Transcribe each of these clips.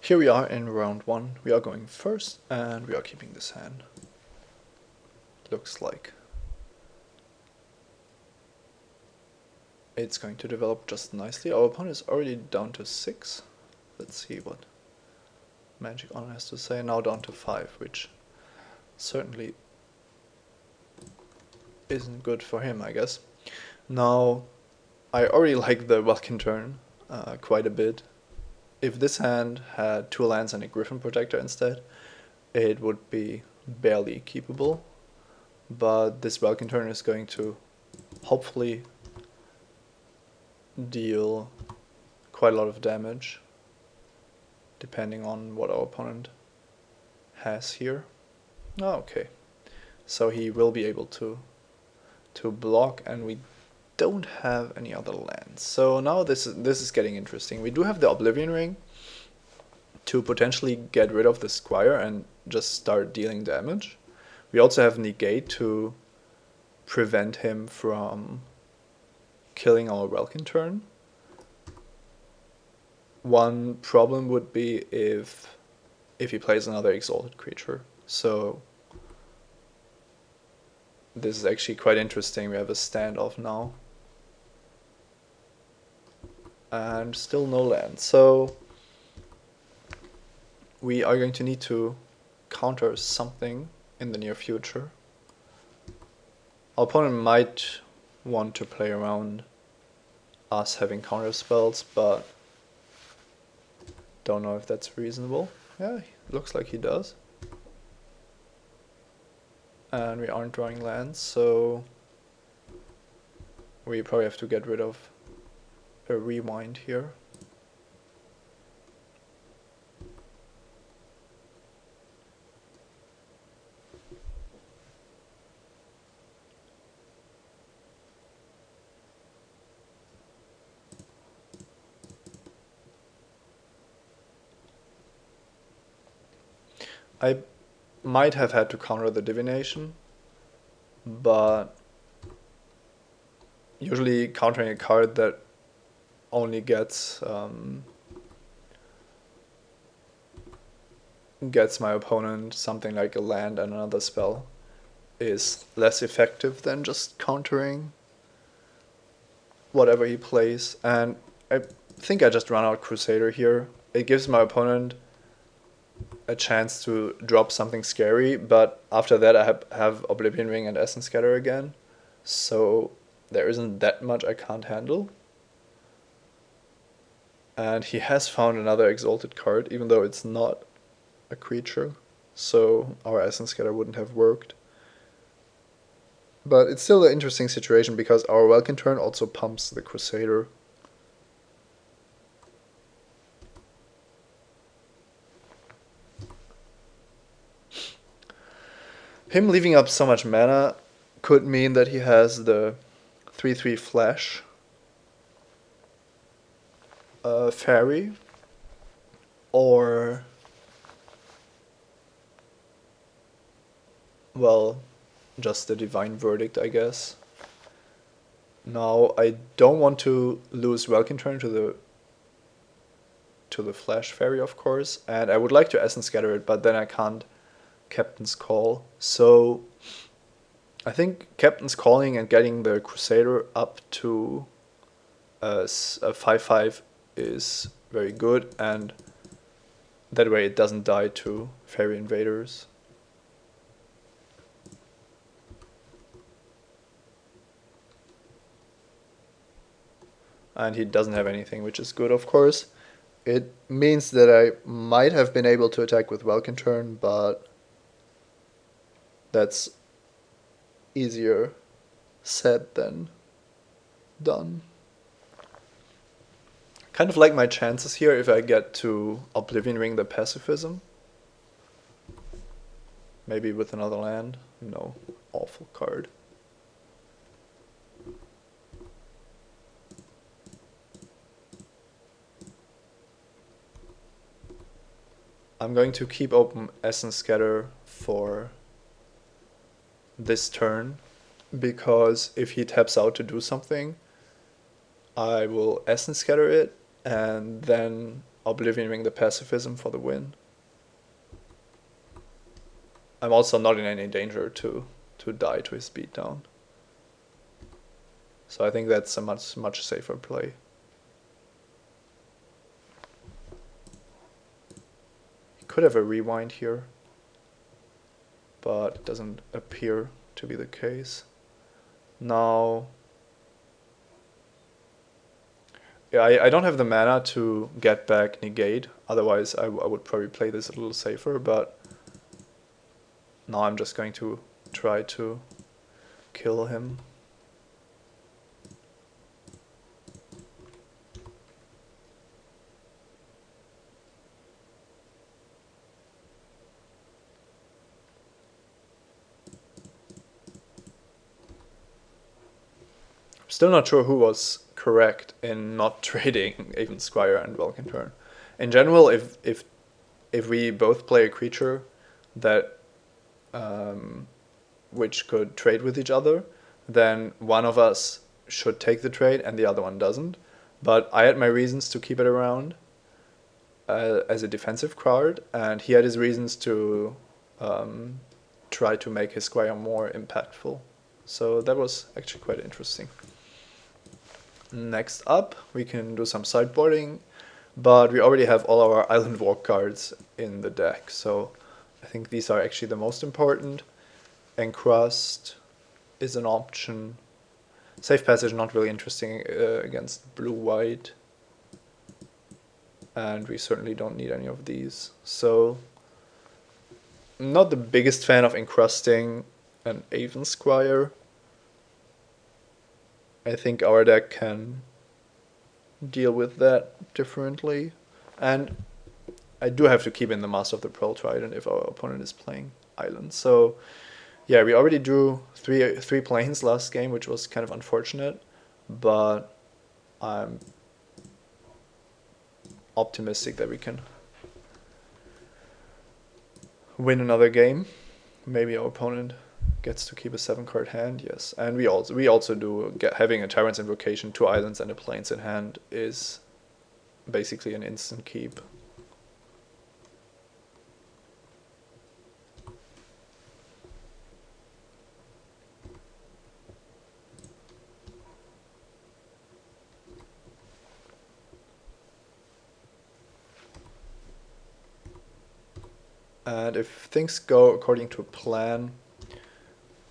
Here we are in round 1. We are going first and we are keeping this hand. Looks like it's going to develop just nicely. Our opponent is already down to 6. Let's see what Magic On has to say. Now down to 5, which certainly isn't good for him, I guess. Now, I already like the Welkin turn quite a bit. If this hand had 2 lands and a Griffin Protector instead, it would be barely keepable. But this Welkin turn is going to hopefully deal quite a lot of damage, depending on what our opponent has here. Oh, okay. So he will be able to block, and we don't have any other lands. So now this is getting interesting. We do have the Oblivion Ring to potentially get rid of the Squire and just start dealing damage. We also have Negate to prevent him from killing our Welkin turn. One problem would be if he plays another Exalted creature. So this is actually quite interesting. We have a standoff now. And still no land. So we are going to need to counter something in the near future. Our opponent might want to play around us having counter spells, but don't know if that's reasonable. Yeah, looks like he does. And we aren't drawing lands, so we probably have to get rid of a rewind here. I might have had to counter the divination, but usually countering a card that only gets my opponent something like a land and another spell is less effective than just countering whatever he plays. And I think I just run out Crusader here. It gives my opponent a chance to drop something scary, but after that I have Oblivion Ring and Essence Scatter again, so there isn't that much I can't handle. And he has found another Exalted card, even though it's not a creature, so our Essence Scatter wouldn't have worked. But it's still an interesting situation because our Welkin turn also pumps the Crusader. Him leaving up so much mana could mean that he has the 3/3 flash fairy, or well, just the Divine Verdict, I guess. Now I don't want to lose Welkin turn to the flash fairy, of course, and I would like to Essence Scatter it, but then I can't Captain's Call. So I think Captain's Calling and getting the Crusader up to a 5/5 is very good, and that way it doesn't die to Fairy Invaders. And he doesn't have anything, which is good, of course. It means that I might have been able to attack with Welkin turn, but that's easier said than done. Kind of like my chances here if I get to Oblivion Ring the Pacifism. Maybe with another land. No, awful card. I'm going to keep open Essence Scatter for this turn, because if he taps out to do something, I will Essence Scatter it, and then oblivioning the pacifism for the win. I'm also not in any danger to die to his beatdown. So I think that's a much safer play. He could have a rewind here, but it doesn't appear to be the case. Now, yeah, I don't have the mana to get back negate, otherwise I would probably play this a little safer, but now I'm just going to try to kill him. Still not sure who was correct in not trading even Squire and Vulcan turn. In general, if we both play a creature that which could trade with each other, then one of us should take the trade and the other one doesn't. But I had my reasons to keep it around as a defensive card, and he had his reasons to try to make his Squire more impactful. So that was actually quite interesting. Next up, we can do some sideboarding, but we already have all our Island Walk cards in the deck, so I think these are actually the most important. Encrust is an option. Safe Passage not really interesting against blue-white, and we certainly don't need any of these. So, I'm not the biggest fan of encrusting an Aven Squire. I think our deck can deal with that differently. And I do have to keep in the Master of the Pearl Trident if our opponent is playing Island. So yeah, we already drew three planes last game, which was kind of unfortunate, but I'm optimistic that we can win another game. Maybe our opponent gets to keep a 7-card hand, yes. And we also do having a Tyrant's Invocation, 2 islands and a plains in hand is basically an instant keep. And if things go according to plan,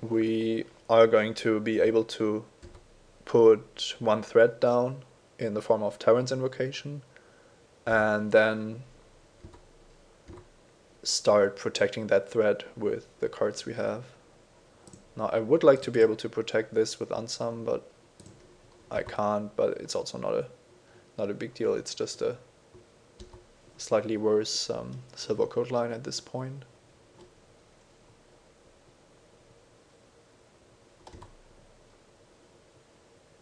we are going to be able to put 1 threat down in the form of Tyrant's Invocation, and then start protecting that threat with the cards we have. Now I would like to be able to protect this with Unsum, but I can't, but it's also not a big deal, it's just a slightly worse silver coat line at this point.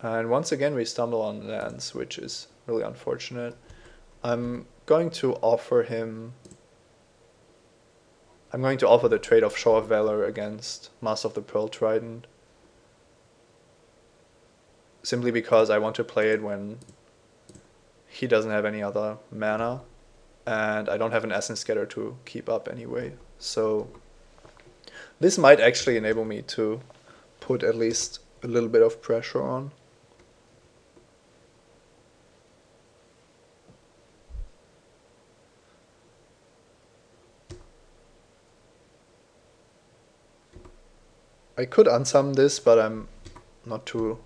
And once again we stumble on lands, which is really unfortunate. I'm going to offer the trade of Show of Valor against Master of the Pearl Trident, simply because I want to play it when he doesn't have any other mana, and I don't have an Essence Scatter to keep up anyway. So this might actually enable me to put at least a little bit of pressure on. I could unsum this, but I'm not too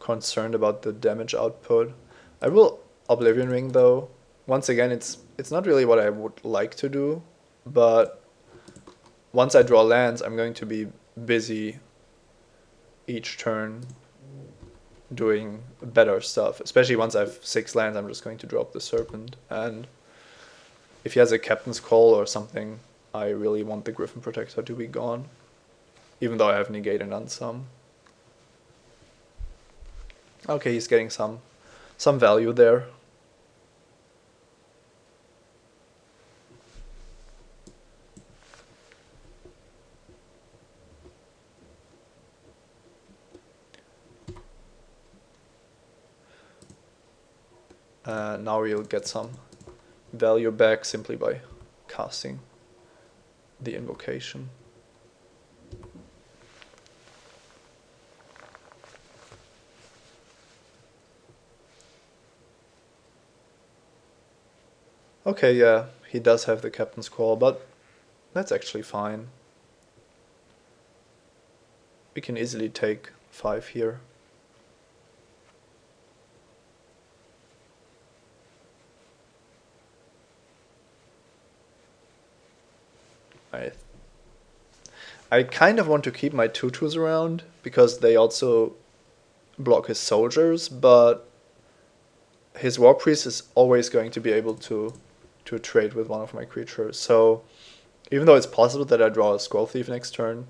concerned about the damage output. I will Oblivion Ring though. Once again, it's not really what I would like to do, but once I draw lands, I'm going to be busy each turn doing better stuff. Especially once I have 6 lands, I'm just going to drop the Serpent. And if he has a Captain's Call or something, I really want the Griffin Protector to be gone, even though I have negate and unsum. Okay, he's getting some value there. Now we'll get some value back simply by casting the invocation. Okay, yeah, he does have the Captain's Call, but that's actually fine. We can easily take 5 here. I kind of want to keep my 2/2s around, because they also block his soldiers, but his War Priest is always going to be able to trade with one of my creatures. So even though it's possible that I draw a Scroll Thief next turn,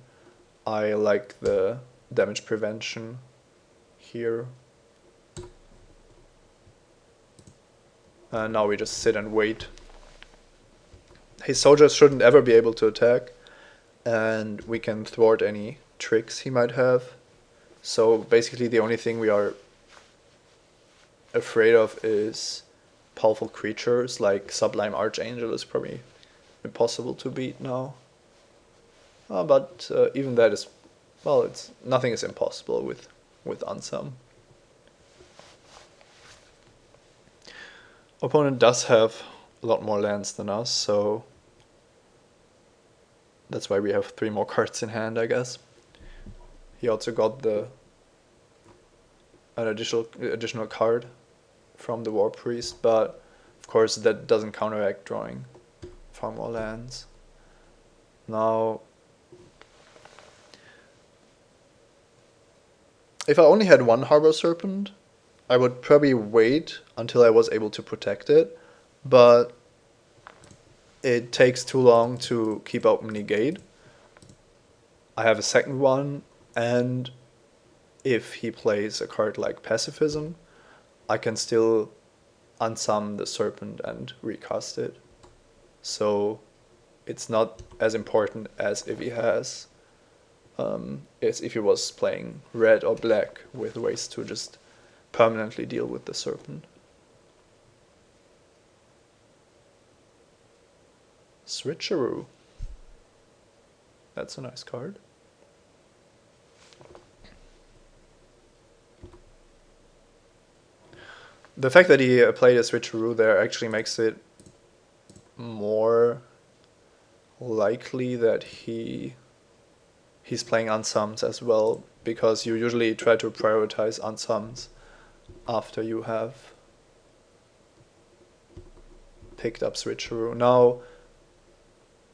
I like the damage prevention here. And now we just sit and wait. His soldiers shouldn't ever be able to attack, and we can thwart any tricks he might have. So basically the only thing we are afraid of is powerful creatures, like Sublime Archangel is probably impossible to beat now. But even that is, well, nothing is impossible with Unsum. Opponent does have a lot more lands than us, so that's why we have 3 more cards in hand, I guess. He also got an additional card from the War Priest, but of course that doesn't counteract drawing far more lands. Now, if I only had 1 Harbor Serpent, I would probably wait until I was able to protect it, but it takes too long to keep open Negate. I have a second one, and if he plays a card like Pacifism, I can still unsummon the Serpent and recast it. So it's not as important as if he has, as if he was playing red or black with ways to just permanently deal with the Serpent. Switcheroo. That's a nice card. The fact that he played a Switcheroo there actually makes it more likely that he's playing unsummons as well, because you usually try to prioritize unsummons after you have picked up Switcheroo. Now,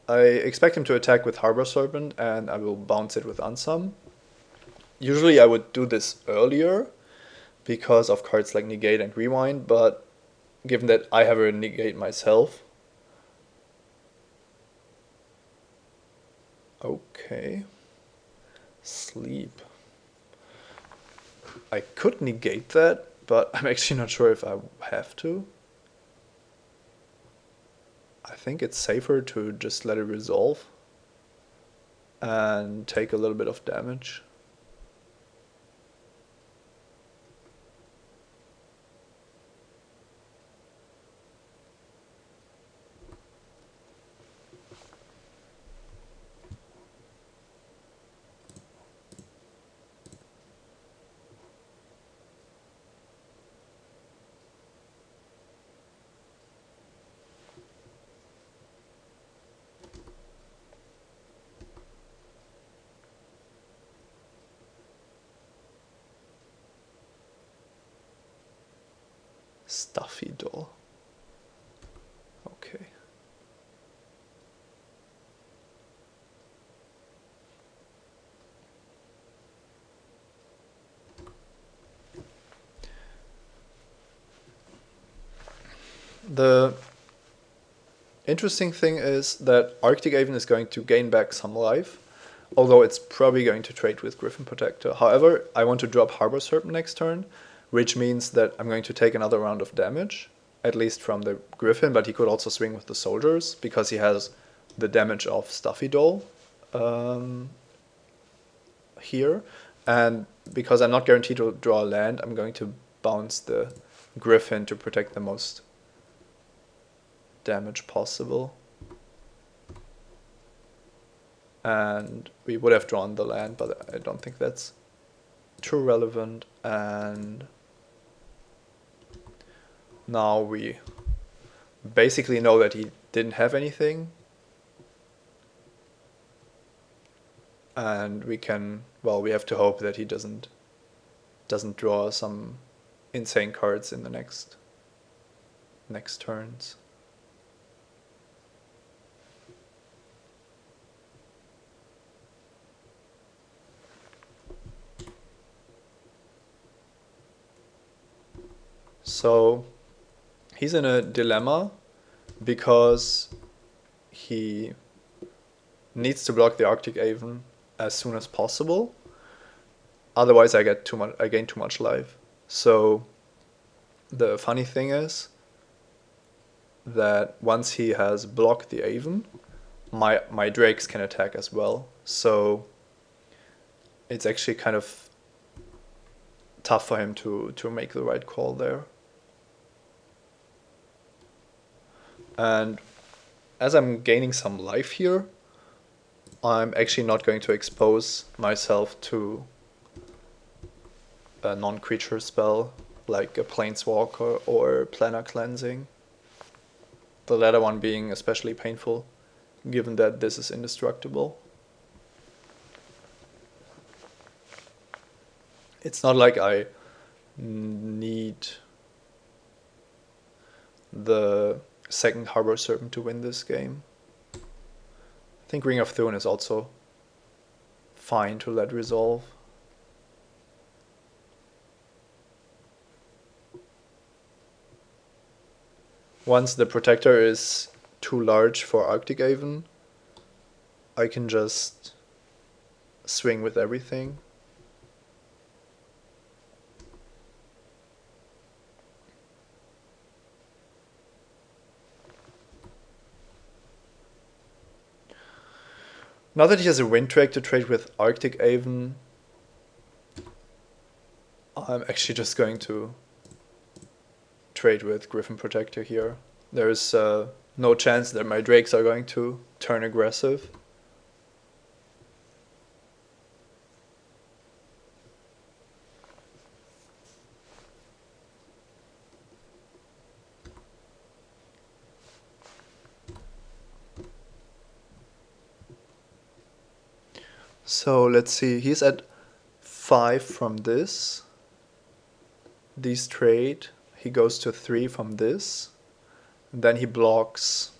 I expect him to attack with Harbor Serpent, and I will bounce it with Unsum. Usually I would do this earlier because of cards like Negate and Rewind, but given that I have a Negate myself... Okay. Sleep. I could negate that, but I'm actually not sure if I have to. I think it's safer to just let it resolve and take a little bit of damage. Stuffy doll. Okay. The interesting thing is that Arctic Haven is going to gain back some life, although it's probably going to trade with Griffin Protector. However, I want to drop Harbor Serpent next turn, which means that I'm going to take another round of damage, at least from the Griffin, but he could also swing with the soldiers, because he has the damage of Stuffy Doll here. And because I'm not guaranteed to draw a land, I'm going to bounce the Griffin to protect the most damage possible. And we would have drawn the land, but I don't think that's too relevant. And now we basically know that he didn't have anything. And we can, well, we have to hope that he doesn't draw some insane cards in the next turns. So he's in a dilemma because he needs to block the Arctic Aven as soon as possible. Otherwise I gain too much life. So the funny thing is that once he has blocked the Aven, my drakes can attack as well. So it's actually kind of tough for him to make the right call there. And as I'm gaining some life here, I'm actually not going to expose myself to a non-creature spell like a Planeswalker or Planar Cleansing. The latter one being especially painful, given that this is indestructible. It's not like I need the second Harbor Serpent to win this game. I think Ring of Thune is also fine to let resolve. Once the Protector is too large for Arctic Aven, I can just swing with everything. Now that he has a Wind Drake to trade with Arctic Aven, I'm actually just going to trade with Griffin Protector here. There's no chance that my Drakes are going to turn aggressive. So let's see, he's at 5 from this. These trade, he goes to 3 from this. And then he blocks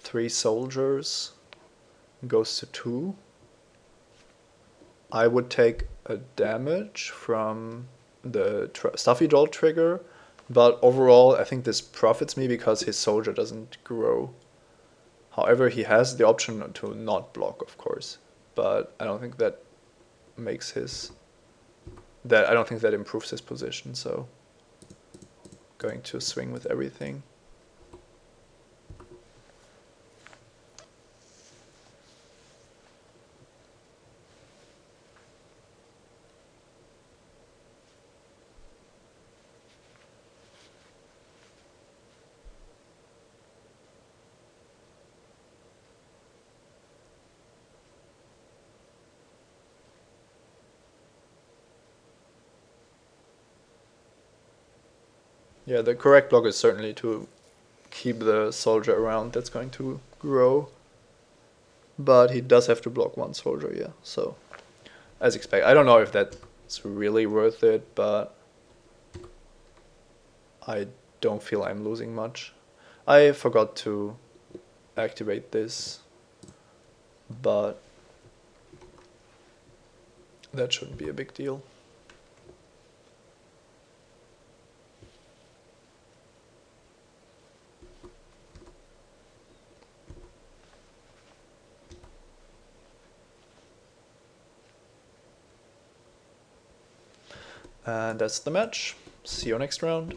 3 soldiers, goes to 2. I would take a damage from the Stuffy Doll trigger, but overall I think this profits me because his soldier doesn't grow. However, he has the option to not block, of course, but I don't think that makes I don't think that improves his position, so going to swing with everything. Yeah, the correct block is certainly to keep the soldier around that's going to grow. But he does have to block 1 soldier, yeah, so as expected. I don't know if that's really worth it, but I don't feel I'm losing much. I forgot to activate this, but that shouldn't be a big deal. And that's the match. See you next round.